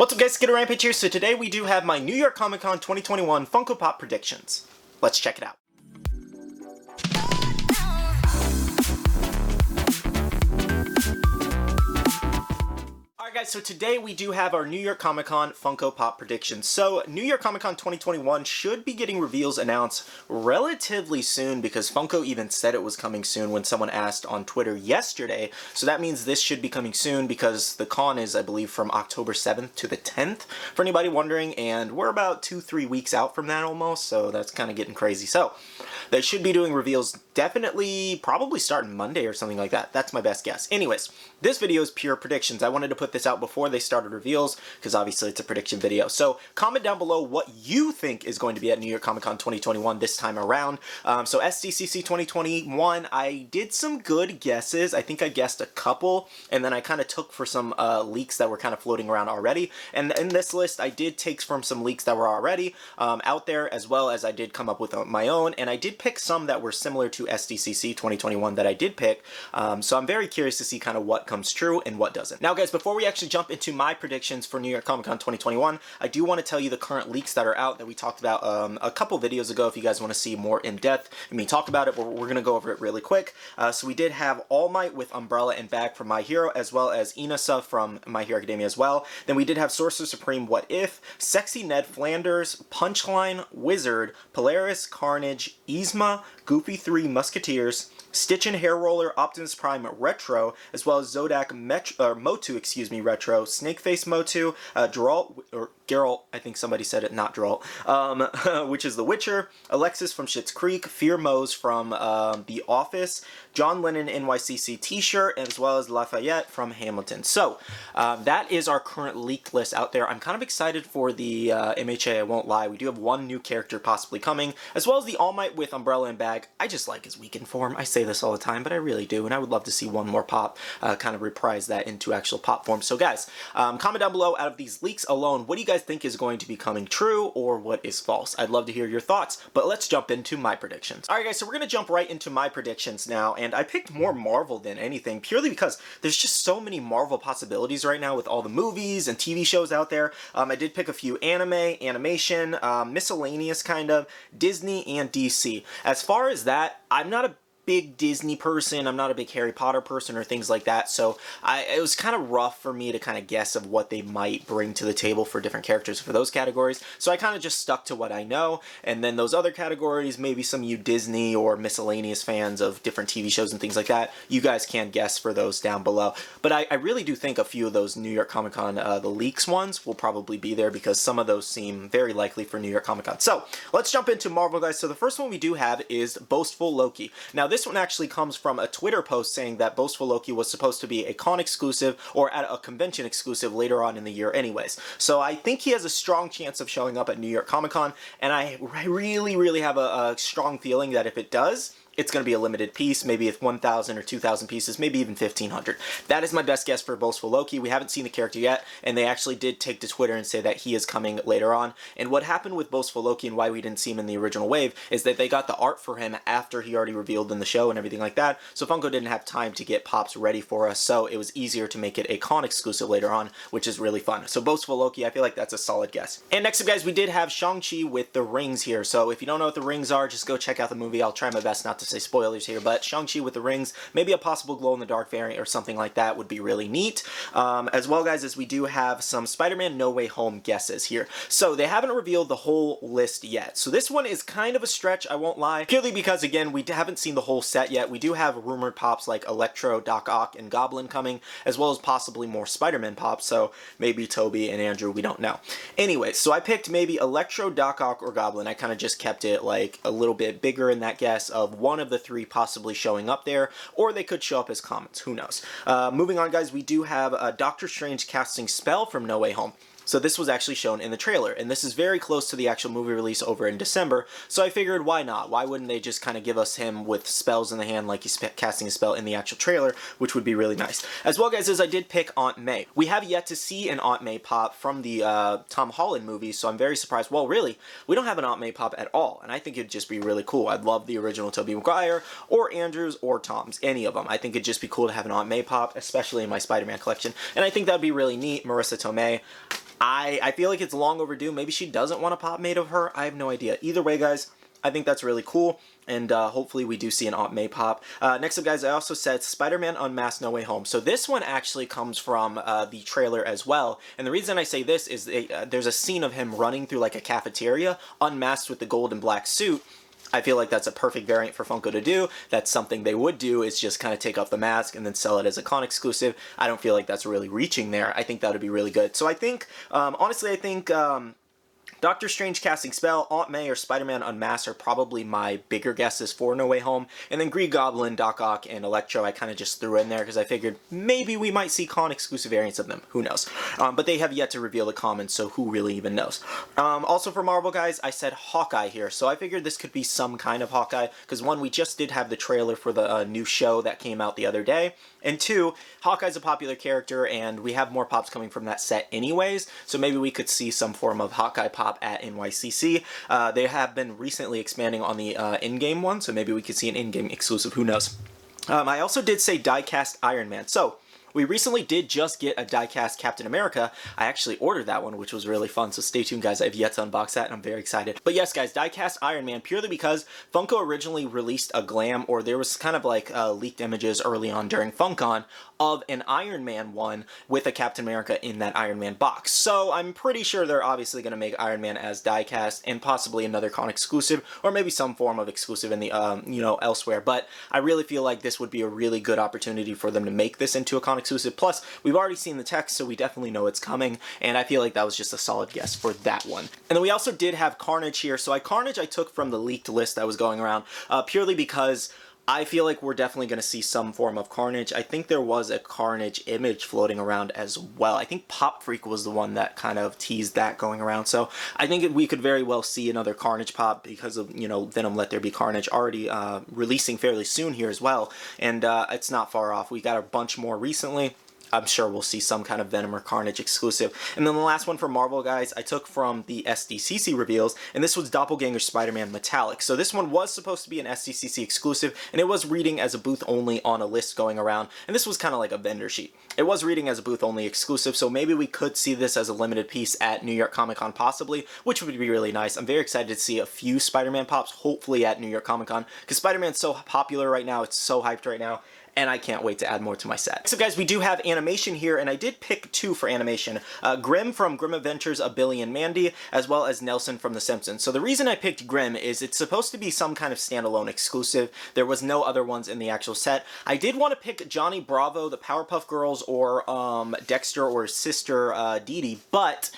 What's up guys, Skittlerampage here. So today we do have my New York Comic Con 2021 Funko Pop predictions. Let's check it out. Alright guys, so today we do have our New York Comic Con Funko Pop predictions. So New York Comic Con 2021 should be getting reveals announced relatively soon because Funko even said it was coming soon when someone asked on Twitter yesterday. So that means this should be coming soon because the con is, I believe, from October 7th to the 10th, for anybody wondering, and we're about 2-3 weeks out from that almost, so that's kind of getting crazy. So they should be doing reveals definitely, probably starting Monday or something like that. That's my best guess. Anyways, this video is pure predictions. I wanted to put this out before they started reveals because obviously it's a prediction video. So comment down below what you think is going to be at New York Comic Con 2021 this time around. So SDCC 2021, I did some good guesses. I think I guessed a couple, and then I kind of took for some leaks that were kind of floating around already. And in this list, I did take from some leaks that were already out there, as well as I did come up with my own, and I did pick some that were similar to SDCC 2021 that I did pick. So I'm very curious to see kind of what comes true and what doesn't. Now guys, before we actually jump into my predictions for New York Comic Con 2021, I do want to tell you the current leaks that are out that we talked about a couple videos ago. If you guys want to see more in depth and me talk about it, we're going to go over it really quick. So we did have All Might with Umbrella and Bag from My Hero, as well as Inasa from My Hero Academia as well. Then we did have Sorcerer Supreme What If, Sexy Ned Flanders, Punchline, Wizard, Polaris, Carnage, Yzma, Goofy 3 Musketeers, Stitch and Hair Roller, Optimus Prime Retro, as well as Zodak Motu, Retro, Snakeface Motu, Geralt, I think somebody said it, not Geralt, which is The Witcher, Alexis from Schitt's Creek, Fear Mose from The Office, John Lennon NYCC t-shirt, as well as Lafayette from Hamilton. So that is our current leaked list out there. I'm kind of excited for the MHA, I won't lie. We do have one new character possibly coming, as well as the All Might with Umbrella and Bag. I just like his weekend form. I say this all the time, but I really do, and I would love to see one more pop kind of reprise that into actual pop form. So guys, comment down below, out of these leaks alone, what do you guys think is going to be coming true or what is false? I'd love to hear your thoughts, but let's jump into my predictions. Alright guys, so we're going to jump right into my predictions now, and I picked more Marvel than anything, purely because there's just so many Marvel possibilities right now with all the movies and TV shows out there. I did pick a few anime, animation, miscellaneous kind of, Disney, and DC. As far as that, I'm not a big Disney person, I'm not a big Harry Potter person or things like that, so it was kind of rough for me to kind of guess of what they might bring to the table for different characters for those categories, so I kind of just stuck to what I know, and then those other categories, maybe some of you Disney or miscellaneous fans of different TV shows and things like that, you guys can guess for those down below. But I really do think a few of those New York Comic Con, the leaks ones, will probably be there because some of those seem very likely for New York Comic Con. So let's jump into Marvel, guys. So the first one we do have is Boastful Loki. Now this one actually comes from a Twitter post saying that Boastful Loki was supposed to be a con exclusive or at a convention exclusive later on in the year anyways. So I think he has a strong chance of showing up at New York Comic Con, and I really have a strong feeling that if it does, it's going to be a limited piece, maybe 1,000 or 2,000 pieces, maybe even 1,500. That is my best guess for Boastful Loki. We haven't seen the character yet, and they actually did take to Twitter and say that he is coming later on. And what happened with Boastful Loki and why we didn't see him in the original wave is that they got the art for him after he already revealed in the show and everything like that. So Funko didn't have time to get pops ready for us, so it was easier to make it a con exclusive later on, which is really fun. So Boastful Loki, I feel like that's a solid guess. And next up, guys, we did have Shang-Chi with the rings here. So if you don't know what the rings are, just go check out the movie. I'll try my best not to say spoilers here, but Shang-Chi with the rings, maybe a possible glow-in-the-dark variant or something like that would be really neat. As well, guys, as we do have some Spider-Man No Way Home guesses here. So they haven't revealed the whole list yet. So this one is kind of a stretch, I won't lie, purely because, again, we haven't seen the whole set yet. We do have rumored pops like Electro, Doc Ock, and Goblin coming, as well as possibly more Spider-Man pops, so maybe Toby and Andrew, we don't know. Anyway, so I picked maybe Electro, Doc Ock, or Goblin. I kind of just kept it like a little bit bigger in that guess of one of the three possibly showing up there, or they could show up as comments, who knows. Moving on, guys, we do have Doctor Strange casting Spell from No Way Home. So this was actually shown in the trailer, and this is very close to the actual movie release over in December, so I figured why not? Why wouldn't they just kind of give us him with spells in the hand like he's casting a spell in the actual trailer, which would be really nice. As well, guys, as I did pick Aunt May. We have yet to see an Aunt May pop from the Tom Holland movie, so I'm very surprised. Well, really, we don't have an Aunt May pop at all, and I think it'd just be really cool. I'd love the original Tobey Maguire, or Andrews, or Tom's, any of them. I think it'd just be cool to have an Aunt May pop, especially in my Spider-Man collection, and I think that'd be really neat. Marissa Tomei, I feel like it's long overdue. Maybe she doesn't want a pop made of her. I have no idea. Either way, guys, I think that's really cool, and hopefully we do see an Aunt May pop. Next up, guys, I also said Spider-Man Unmasked No Way Home. So this one actually comes from the trailer as well, and the reason I say this is there's a scene of him running through like a cafeteria, unmasked with the gold and black suit. I feel like that's a perfect variant for Funko to do. That's something they would do, is just kind of take off the mask and then sell it as a con exclusive. I don't feel like that's really reaching there. I think that would be really good. So I think, honestly, I think Doctor Strange Casting Spell, Aunt May, or Spider-Man Unmasked are probably my bigger guesses for No Way Home. And then Green Goblin, Doc Ock, and Electro I kind of just threw in there because I figured maybe we might see con-exclusive variants of them. Who knows? But they have yet to reveal the commons, so who really even knows? Also for Marvel, guys, I said Hawkeye here. So I figured this could be some kind of Hawkeye because, one, we just did have the trailer for the new show that came out the other day. And two, Hawkeye's a popular character, and we have more pops coming from that set anyways, so maybe we could see some form of Hawkeye pop at NYCC. They have been recently expanding on the in-game one, so maybe we could see an in-game exclusive, who knows. I also did say die-cast Iron Man. So we recently did just get a die-cast Captain America. I actually ordered that one, which was really fun, so stay tuned, guys. I have yet to unbox that, and I'm very excited. But yes, guys, die-cast Iron Man, purely because Funko originally released a glam, or there was kind of like leaked images early on during FunCon of an Iron Man one with a Captain America in that Iron Man box. So I'm pretty sure they're obviously going to make Iron Man as die-cast and possibly another con exclusive, or maybe some form of exclusive in the, you know, elsewhere. But I really feel like this would be a really good opportunity for them to make this into a con exclusive. Plus, we've already seen the text, so we definitely know it's coming, and I feel like that was just a solid guess for that one. And then we also did have Carnage here. So Carnage I took from the leaked list that was going around, purely because I feel like we're definitely going to see some form of Carnage. I think there was a Carnage image floating around as well. I think Pop Freak was the one that kind of teased that going around. So I think we could very well see another Carnage pop because of, you know, Venom Let There Be Carnage already releasing fairly soon here as well. And it's not far off. We got a bunch more recently. I'm sure we'll see some kind of Venom or Carnage exclusive. And then the last one for Marvel, guys, I took from the SDCC reveals, and this was Doppelganger Spider-Man Metallic. So this one was supposed to be an SDCC exclusive, and it was reading as a booth only on a list going around, and this was kind of like a vendor sheet. It was reading as a booth only exclusive, so maybe we could see this as a limited piece at New York Comic Con possibly, which would be really nice. I'm very excited to see a few Spider-Man pops, hopefully at New York Comic Con, because Spider-Man's so popular right now, it's so hyped right now, and I can't wait to add more to my set. So guys, we do have animation here, and I did pick two for animation. Grimm from Grimm Adventures of Billy and Mandy, as well as Nelson from The Simpsons. So the reason I picked Grimm is it's supposed to be some kind of standalone exclusive. There was no other ones in the actual set. I did want to pick Johnny Bravo, the Powerpuff Girls, or Dexter or his sister Dee Dee, but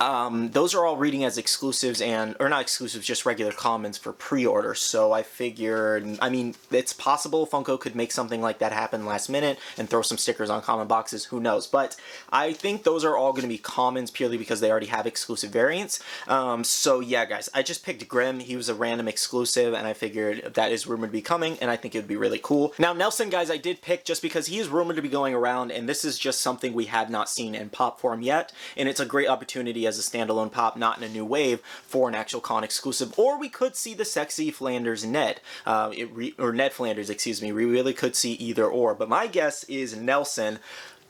those are all reading as exclusives or not exclusives, just regular commons for pre-order. So I figured, I mean, it's possible Funko could make something like that happen last minute and throw some stickers on common boxes, who knows. But I think those are all going to be commons purely because they already have exclusive variants. So yeah, guys, I just picked Grimm. He was a random exclusive, and I figured that is rumored to be coming, and I think it would be really cool. Now, Nelson, guys, I did pick just because he is rumored to be going around, and this is just something we had not seen in pop form yet, and it's a great opportunity as a standalone pop, not in a new wave, for an actual con exclusive. Or we could see the sexy Flanders Ned, or Ned Flanders, excuse me. We really could see either or, but my guess is Nelson,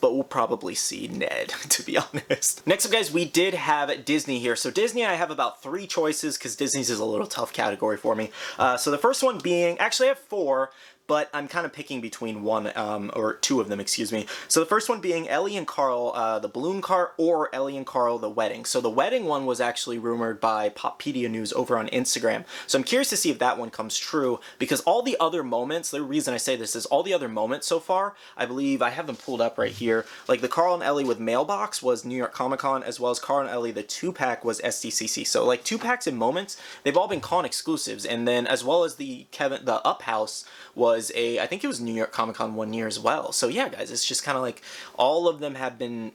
but we'll probably see Ned, to be honest. Next up, guys, we did have Disney here. So Disney, I have about 3 choices, because Disney's is a little tough category for me. So the first one being, actually I have 4, but I'm kind of picking between one, or 2 of them, excuse me. So the first one being Ellie and Carl, the balloon cart, or Ellie and Carl, the wedding. So the wedding one was actually rumored by Poppedia News over on Instagram. So I'm curious to see if that one comes true, because all the other moments, the reason I say this is all the other moments so far, I believe, I have them pulled up right here, like the Carl and Ellie with mailbox was New York Comic Con, as well as Carl and Ellie, the 2-pack was SDCC. So like 2-packs and moments, they've all been con exclusives, and then as well as the Up House was I think it was New York Comic Con 1 year as well. So yeah, guys, it's just kind of like all of them have been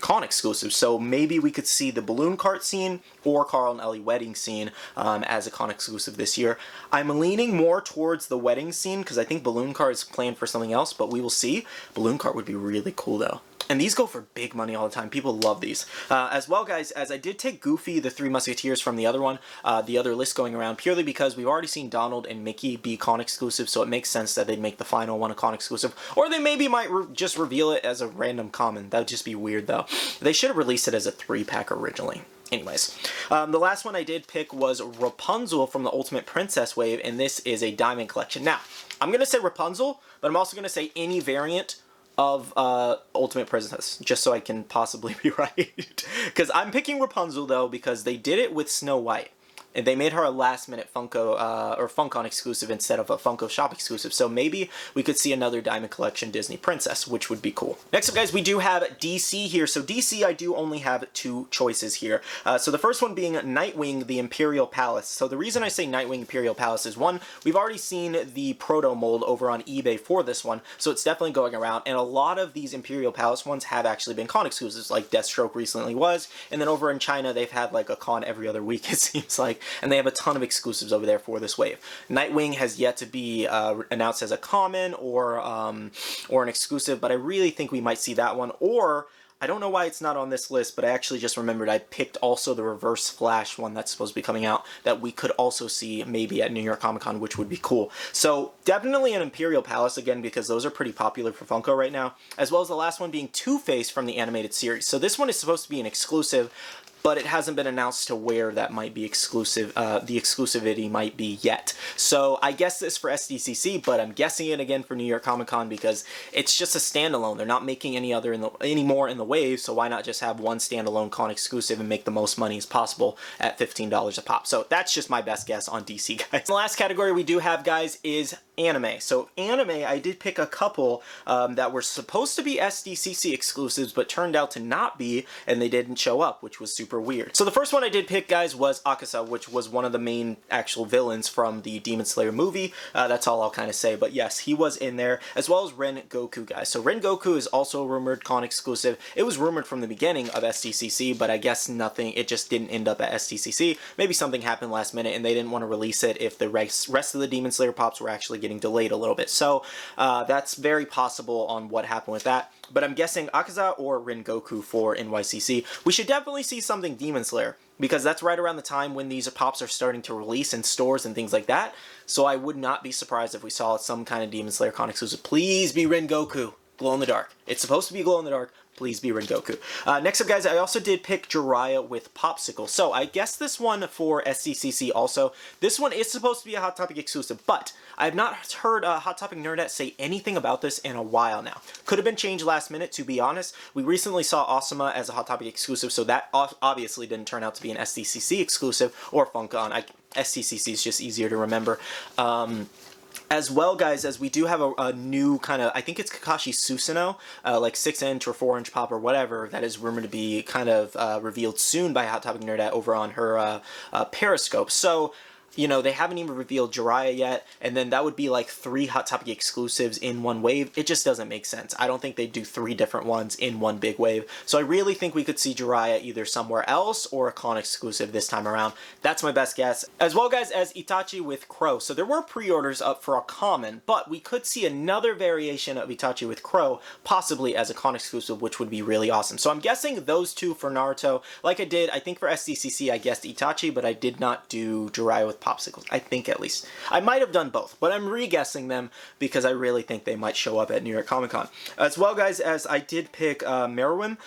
con exclusive. So maybe we could see the balloon cart scene or Carl and Ellie wedding scene as a con exclusive this year. I'm leaning more towards the wedding scene because I think balloon cart is planned for something else, but we will see. Balloon cart would be really cool though. And these go for big money all the time. People love these. As well, guys, as I did take Goofy, the Three Musketeers from the other one, the other list going around, purely because we've already seen Donald and Mickey be con exclusive, so it makes sense that they'd make the final one a con exclusive. Or they maybe might just reveal it as a random common. That would just be weird, though. They should have released it as a 3-pack originally. Anyways, the last one I did pick was Rapunzel from the Ultimate Princess wave, and this is a diamond collection. Now, I'm going to say Rapunzel, but I'm also going to say any variant of Ultimate Princess, just so I can possibly be right. Because I'm picking Rapunzel, though, because they did it with Snow White. And they made her a last-minute Funko, or Funkon exclusive instead of a Funko Shop exclusive. So maybe we could see another Diamond Collection Disney Princess, which would be cool. Next up, guys, we do have DC here. So DC, I do only have 2 choices here. So the first one being Nightwing, the Imperial Palace. So the reason I say Nightwing Imperial Palace is, one, we've already seen the proto mold over on eBay for this one, so it's definitely going around. And a lot of these Imperial Palace ones have actually been con exclusives, like Deathstroke recently was. And then over in China, they've had like a con every other week, it seems like. And they have a ton of exclusives over there for this wave. Nightwing has yet to be announced as a common or an exclusive, but I really think we might see that one. Or, I don't know why it's not on this list, but I actually just remembered I picked also the Reverse Flash one that's supposed to be coming out that we could also see maybe at New York Comic Con, which would be cool. So definitely an Imperial Palace again, because those are pretty popular for Funko right now, as well as the last one being Two-Face from the animated series. So this one is supposed to be an exclusive, but it hasn't been announced to where that might be exclusive, the exclusivity might be yet. So I guess this for SDCC, but I'm guessing it again for New York Comic Con because it's just a standalone. They're not making any more in the wave, so why not just have one standalone con exclusive and make the most money as possible at $15 a pop. So that's just my best guess on DC, guys. The last category we do have, guys, is anime. So anime, I did pick a couple that were supposed to be SDCC exclusives, but turned out to not be, and they didn't show up, which was super weird. So the first one I did pick, guys, was Akaza, which was one of the main actual villains from the Demon Slayer movie. That's all I'll kind of say, but yes, he was in there, as well as Rengoku, guys. So Rengoku is also a rumored con exclusive. It was rumored from the beginning of SDCC, but I guess nothing, it just didn't end up at SDCC. Maybe something happened last minute and they didn't want to release it if the rest of the Demon Slayer pops were actually getting delayed a little bit. So that's very possible on what happened with that. But I'm guessing Akaza or Rengoku for NYCC. We should definitely see something Demon Slayer, because that's right around the time when these pops are starting to release in stores and things like that. So I would not be surprised if we saw some kind of Demon Slayer con exclusive. Please be Rengoku. Glow in the dark. It's supposed to be glow in the dark. Please be Rengoku. Next up, guys, I also did pick Jiraiya with Popsicle. So I guess this one for SCCC also. This one is supposed to be a Hot Topic exclusive, but I have not heard Hot Topic Nerdette say anything about this in a while now. Could have been changed last minute, to be honest. We recently saw Asuma as a Hot Topic exclusive, so that obviously didn't turn out to be an SDCC exclusive or Funkon. SDCC is just easier to remember. As well, guys, as we do have a new kind of, I think it's Kakashi Susanoo, like 6-inch or 4-inch pop or whatever, that is rumored to be kind of revealed soon by Hot Topic Nerdette over on her Periscope. So, you know, they haven't even revealed Jiraiya yet, and then that would be like 3 Hot Topic exclusives in one wave. It just doesn't make sense. I don't think they'd do 3 different ones in one big wave. So I really think we could see Jiraiya either somewhere else or a con exclusive this time around. That's my best guess. As well, guys, as Itachi with Crow. So there were pre-orders up for a common, but we could see another variation of Itachi with Crow, possibly as a con exclusive, which would be really awesome. So I'm guessing those 2 for Naruto. Like I did, I think for SDCC, I guessed Itachi, but I did not do Jiraiya with Popsicles, I think, at least. I might have done both, but I'm re-guessing them because I really think they might show up at New York Comic Con. As well, guys, as I did pick Meruem.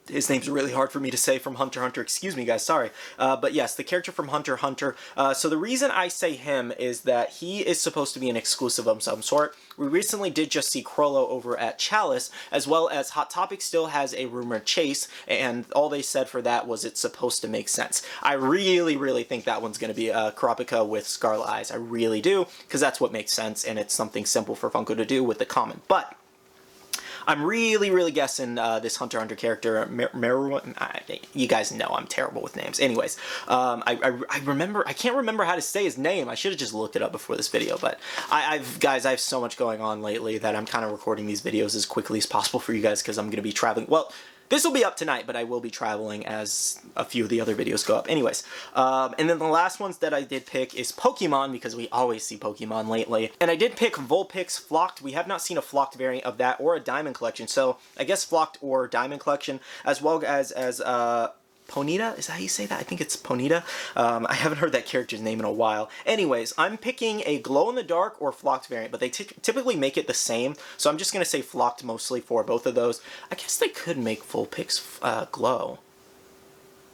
His name's really hard for me to say, from Hunter x Hunter. Excuse me, guys, sorry. But yes, the character from Hunter x Hunter. So the reason I say him is that he is supposed to be an exclusive of some sort. We recently did just see Crollo over at Chalice, as well as Hot Topic still has a rumored chase, and all they said for that was it's supposed to make sense. I really, really think that one's going to be Kurapika with Scarlet Eyes. I really do, because that's what makes sense, and it's something simple for Funko to do with the common. But I'm really, really guessing this Hunter x Hunter character, you guys know I'm terrible with names. Anyways, I can't remember how to say his name. I should have just looked it up before this video, but guys, I have so much going on lately that I'm kind of recording these videos as quickly as possible for you guys because I'm going to be traveling. Well, This will be up tonight, but I will be traveling as a few of the other videos go up. Anyways, and then the last ones that I did pick is Pokemon, because we always see Pokemon lately. And I did pick Vulpix Flocked. We have not seen a Flocked variant of that or a Diamond Collection. So I guess Flocked or Diamond Collection, as well as Ponyta? Is that how you say that? I think it's Ponyta. I haven't heard that character's name in a while. Anyways, I'm picking a glow-in-the-dark or Flocked variant, but they typically make it the same, so I'm just going to say Flocked mostly for both of those. I guess they could make Vulpix glow,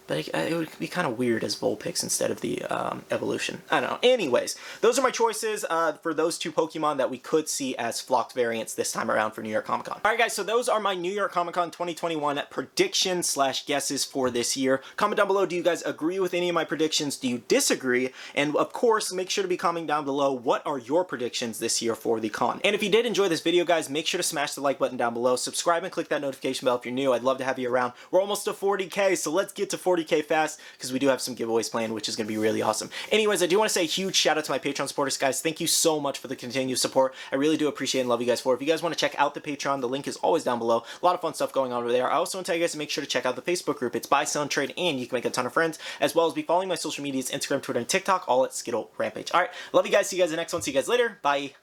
but it would be kind of weird as Vulpix instead of the evolution. I don't know. Anyways, those are my choices for those two Pokemon that we could see as Flocked variants this time around for New York Comic Con. Alright guys, so those are my New York Comic Con 2021 predictions / guesses for this year. Comment down below, do you guys agree with any of my predictions? Do you disagree? And of course, make sure to be commenting down below, what are your predictions this year for the con? And if you did enjoy this video, guys, make sure to smash the like button down below. Subscribe and click that notification bell if you're new. I'd love to have you around. We're almost to 40K, so let's get to 40K fast, because we do have some giveaways planned, which is going to be really awesome. Anyways, I do want to say a huge shout out to my Patreon supporters, guys. Thank you so much for the continued support. I really do appreciate and love you guys for it. If you guys want to check out the Patreon, the link is always down below. A lot of fun stuff going on over there. I also want to tell you guys to make sure to check out the Facebook group. It's buy, sell, and trade, and you can make a ton of friends, as well as be following my social medias, Instagram, Twitter, and TikTok, all at Skittlerampage. Alright, love you guys. See you guys in the next one. See you guys later. Bye.